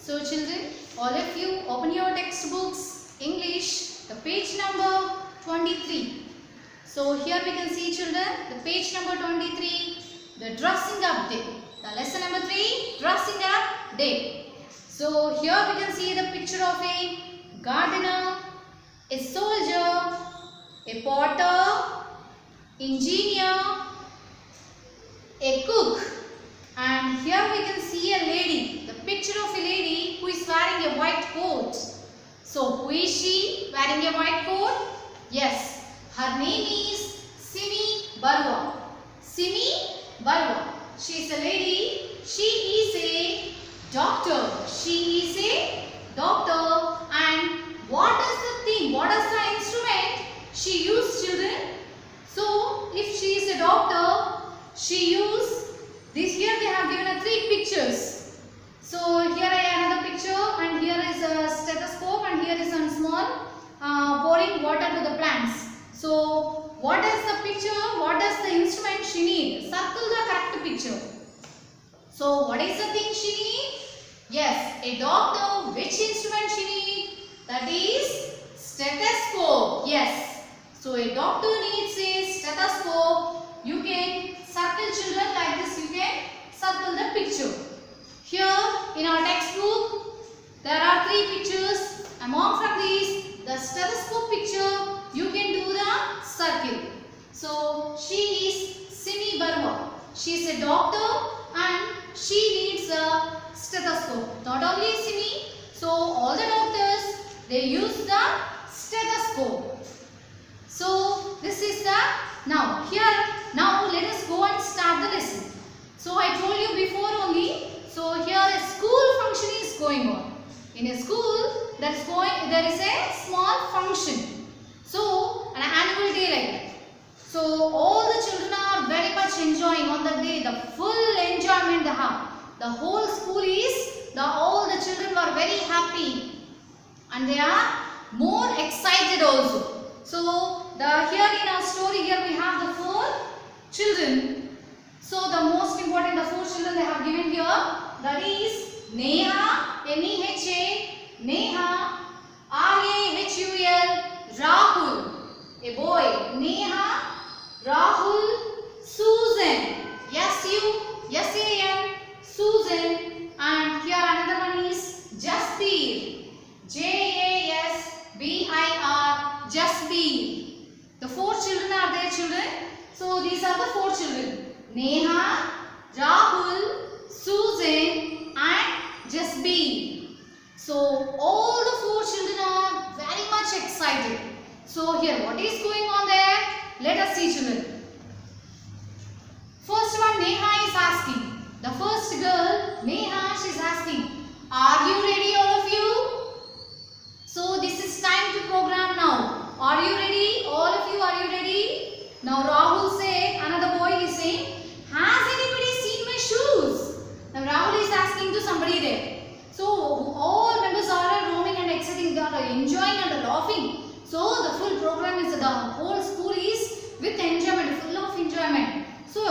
So children, all of you open your textbooks, English, the page number 23. So here we can see children, the page number 23, the dressing up day. The lesson number 3, dressing up day. So here we can see the picture of a gardener, a soldier, a potter, engineer, a cook, and here we can see a lady, the picture of a lady who is wearing a white coat. So who is she wearing a white coat? Yes, her name is Simi Barua. Simi Barua. She is a lady. She is a doctor. She is a doctor. And what is the thing? What is the instrument she used, children? So if she is a doctor, she used this. Here they have given 3 pictures. So here I have another picture, and here is a stethoscope, and here is some small pouring water to the plants. So what is the picture? What is the instrument she needs? Circle the correct picture. So what is the thing she needs? Yes, a doctor. Which instrument she needs? That is stethoscope. Yes. So a doctor needs a stethoscope. You can circle, children, like this. You can circle the picture. Here in our textbook there are 3 pictures. Among from these, the stethoscope picture, you can do the circle. So she is Simi Barua. She is a doctor and she needs a stethoscope. Not only Simi, so all the doctors, they use the stethoscope. So this is the, now let us go and start the lesson. So I told you before only, so here a school function is going on. In a school there is a small function. So an annual day like that. So all the children are very much enjoying on that day, the full enjoyment they have. The whole school is, all the children were very happy and they are more excited also. So here in our story, here we have the 4 children. So the most important, the 4 children they have given here, that is Neha, N-E-H-A, Neha, R-A-H-U-L, Rahul, a boy, Neha, Rahul, Susan, S-U-S-A-N, Susan, and here another one is Jasbir, J-A-S-B-I-R, Jasbir. The 4 children are there, children. So these are the 4 children, Neha, Rahul, Susan and Jasbir. So all the 4 children are very much excited. So here what is going on there? Let us see, children. First one, Neha is asking. The first girl, Neha, she is asking, are you ready, all of you? So this is time to program now. Are you ready? All of you, are you ready? Now Rahul said, another boy is saying, has anybody seen my shoes? Now Rahul is asking to somebody there. So all members are roaming and exciting, they are enjoying and laughing. So the full program is, the whole school is with enjoyment, full of enjoyment. So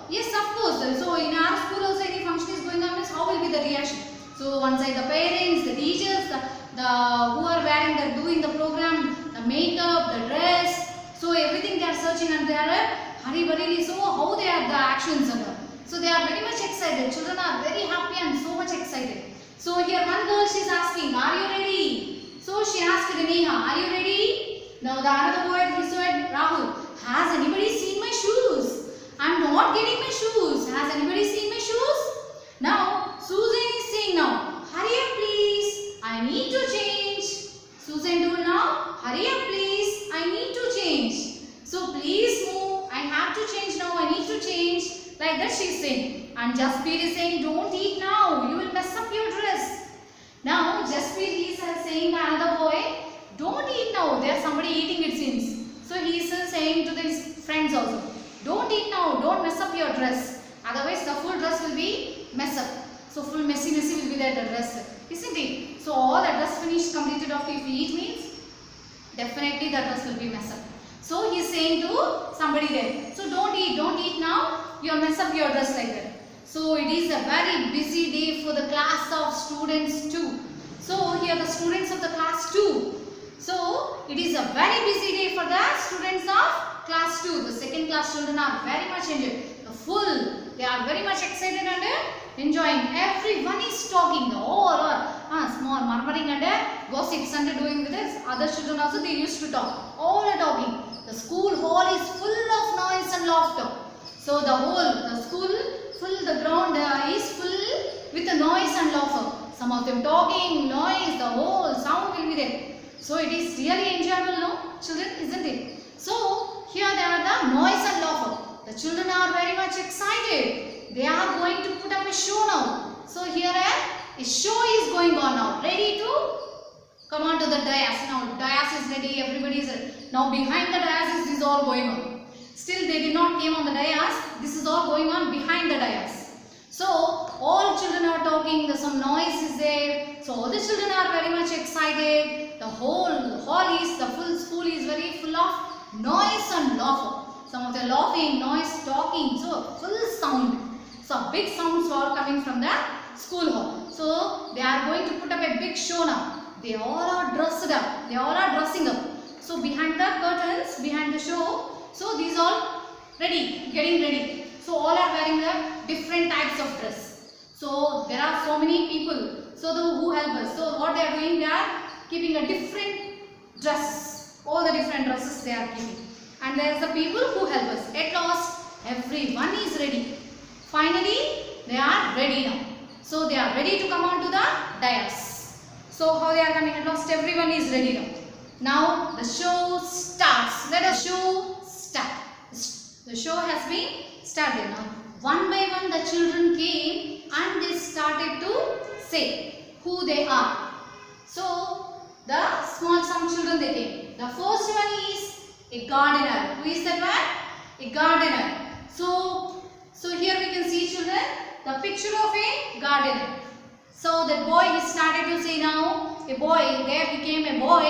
yes, of course. So in our school also any function is going on, means how will be the reaction? So one side the parents, the teachers, the who are wearing, the doing the program, the makeup, the dress. So everything they are searching and they are hurry. So how they are the actions and all. So they are very much excited. Children are very happy and so much excited. So here one girl, she is asking, are you ready? So she asked Neha, are you ready? Now the another boy, he said, Rahul, has anybody seen my shoes? I am not getting my shoes. Has anybody seen my shoes? Now Susan is saying, now hurry up please, I need to change. Susan told, now hurry up please, I need to change. So please move, I have to change now, I need to change. Like that she is saying. And Jasbir is saying, don't eat now, you will mess up your dress. Now Jasbir is saying to another boy, don't eat now, there is somebody eating, it seems. So he is saying to his friends also, don't eat now, don't mess up your dress. Otherwise the full dress will be messed up. So full messy will be there, the dress. Isn't it? So all the dress finished, completed after if we eat means, definitely the dress will be messed up. So he is saying to somebody there, so don't eat now, you will mess up your dress like that. So it is a very busy day for the class of students too. So here the students of the class 2. So it is a very busy day for the students of class 2. The second class children are very much enjoying. They are very much excited and enjoying. Everyone is talking. All are small murmuring and gossips and doing with this. Other children also they used to talk. All are talking. The school hall is full of noise and laughter. So the school the ground is full with the noise and laughter. Some of them talking, noise, the whole sound will be there. So it is really enjoyable, no, children, isn't it? So here there are the noise and laughter. The children are very much excited. They are going to put up a show now. So here a show is going on now. Ready to come on to the dais. Now dais is ready. Everybody is ready. Now behind the dais is all going on. Still they did not came on the dais. This is all going on behind the dais. So all children are talking. Some noise is there. So all the children are very much excited. The whole hall is, the full school is very full of noise and laughter. Some of them laughing, noise, talking. So full sound. So big sounds are coming from the school hall. So they are going to put up a big show now. They all are dressed up. They all are dressing up. So behind the curtains, behind the show. So these all ready, getting ready. So all are wearing the different types of dress. So there are so many people. So who help us. So what they are doing, they are keeping a different dress. All the different dresses they are keeping. And there is the people who help us. At last, everyone is ready. Finally, they are ready now. So they are ready to come on to the dais. So how they are coming? At last, everyone is ready now. Now the show starts. Let us show start. The show has been started now. One by one the children came and they started to say who they are. So the some children they came. The first one is a gardener. Who is that one? A gardener. So here we can see children the picture of a gardener. So the boy he started to say now, a boy there became a boy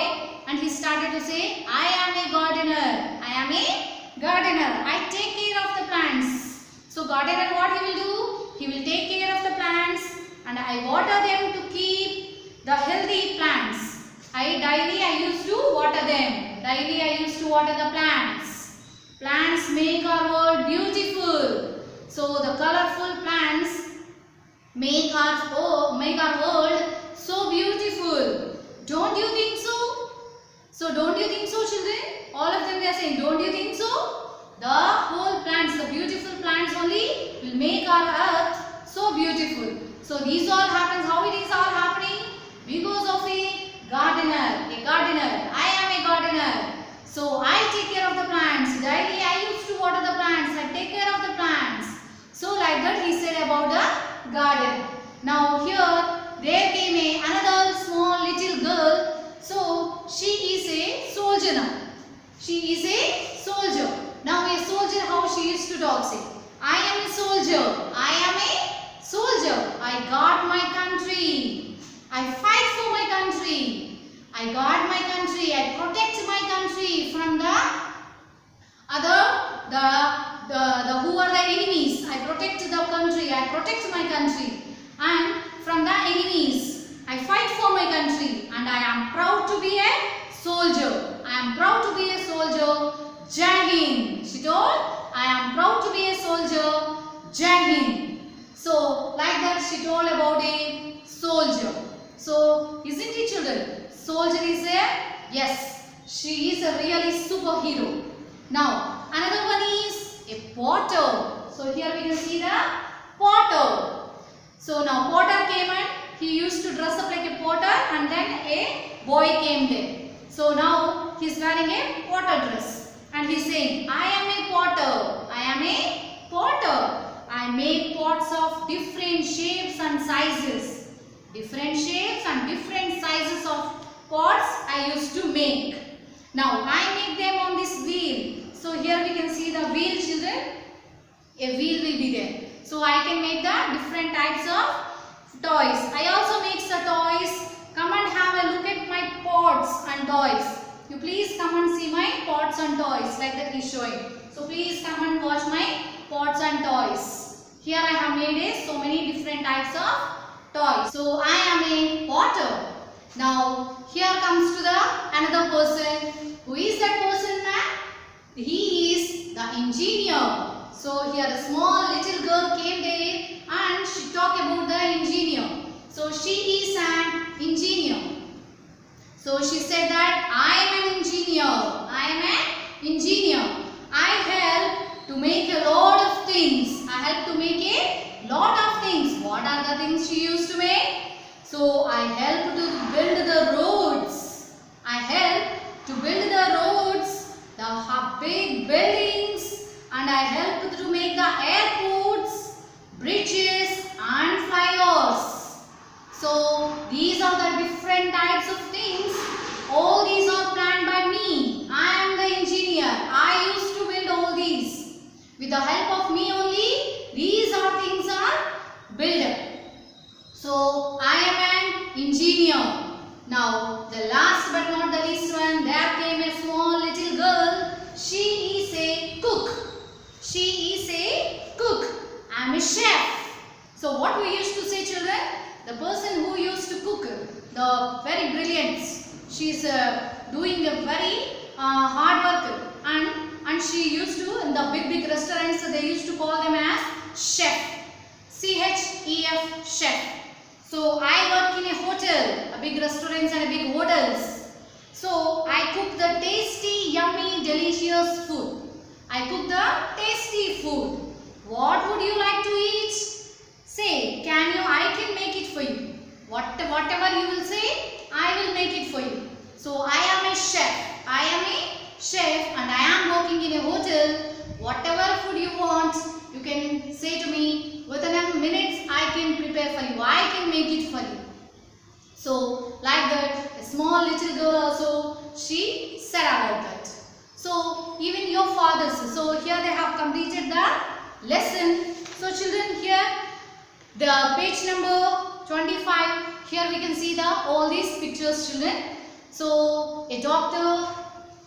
and he started to say, I am a gardener. I am a gardener. I take care of the plants. So gardener what he will do? He will take care of the plants and I water them to keep the healthy plants. Daily I used to water them. Daily I used to water the plants. Plants make our world beautiful. So the colorful plants make our world so beautiful. Don't you think so? So don't you think so, children? All of them they are saying, don't you think so? The whole plants, the beautiful plants only will make our earth so beautiful. So these all happens, how it is all happening? Because of a gardener. A gardener. I am a gardener. So I take care of the plants. Daily I used to water the plants. I take care of the plants. So like that he said about the garden. Now here there came another small little girl. So she is a soldier now. She is a soldier. Now a soldier how she used to talk say. I am a soldier. I am a soldier. I guard my country. I fight for my country. I guard my country. I protect my country from the who are the enemies. I protect the country. I protect my country. And from the enemies. I fight for my country. And I am proud to be a soldier. I am proud to be a soldier. Jai Hind. She told, I am proud to be a soldier. Jai Hind. So like that she told about a soldier. So isn't it, children? Soldier is a, yes, she is a really superhero. Now another one is a potter. So here we can see the potter. So now potter came and he used to dress up like a potter and then a boy came there. So now he is wearing a potter dress and he is saying, I am a potter. I am a potter. I make pots of different shapes and sizes. Different shapes and different sizes of pots I used to make. Now I make them on this wheel. So here we can see the wheel, children. A wheel will be there. So I can make the different types of toys. I also make the toys. Come and have a look at my pots and toys. You please come and see my pots and toys like that he is showing. So please come and watch my pots and toys. Here I have made so many different types of toys. So I am a potter. Now here comes to the another person. Who is that person, man? He is the engineer. So here a small little girl came there and she talked about the engineer. So she is an engineer. So she said that I am an engineer. I am an engineer. I help to make a lot of things. I help to make a lot of things. What are the things she used to make? So I help to build the roads. I help to build the roads, the big buildings, and I help to make the airports, bridges and flyovers. So these are the different types of things. All these are planned by me. I am the engineer. I used to build all these. With the help of me only, these are things are built. So I am an engineer. Now the last but not the least one, there came a small little girl. She is a cook. She is a cook. I am a chef. So what we used to say, children? The person who used to cook, the very brilliant. She is doing a very hard work, and she used to, in the big restaurants, they used to call them as chef. C-H-E-F, chef. So I work in a hotel, a big restaurants and a big hotels. So I cook the tasty, yummy, delicious food. I cook the tasty food. What would you like to eat? Say, I can make it for you. Whatever you will say, I will make it for you. So I am a chef. I am a chef and I am working in a hotel. Whatever food you want, you can say to me. Within a minute, I can prepare for you. I can make it for you. So like that, a small little girl also, she said about that. So even your fathers. So here they have completed the lesson. So children, here the page number 25. Here we can see all these pictures, children. So a doctor,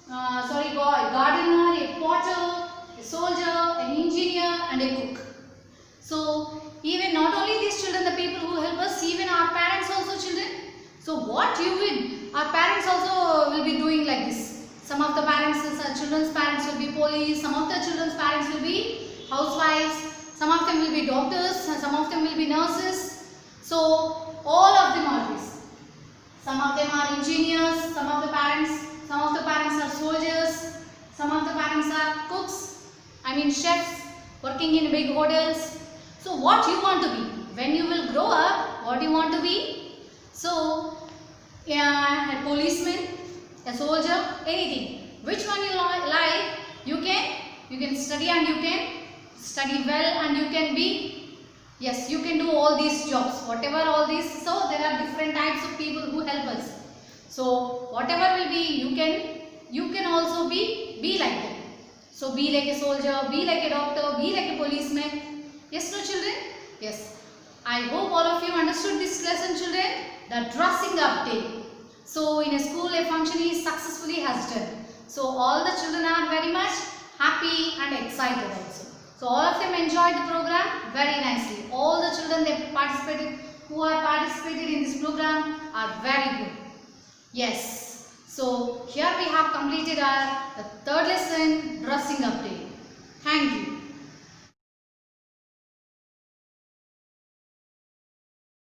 gardener, a potter, a soldier, an engineer and a cook. So even not only these children, the people who help us, even our parents also, children. So what you will, our parents also will be doing like this. Some of the parents, children's parents will be police, some of the children's parents will be housewives, some of them will be doctors, and some of them will be nurses. So all of them are this. Some of them are engineers, some of the parents are soldiers, some of the parents are cooks, chefs working in big hotels. So what you want to be? When you will grow up, what you want to be? So a policeman, a soldier, anything. Which one you like, you can study and you can study well and you can be, yes, you can do all these jobs. Whatever all these, so there are different types of people who help us. So whatever will be, you can also be like them. So be like a soldier, be like a doctor, be like a policeman. Yes, no children? Yes. I hope all of you understood this lesson, children. The dressing up day. So in a school, a function is successfully has done. So all the children are very much happy and excited also. So all of them enjoyed the program very nicely. All the children who are participated in this program are very good. Yes. So here we have completed the third lesson, dressing up day. Thank you.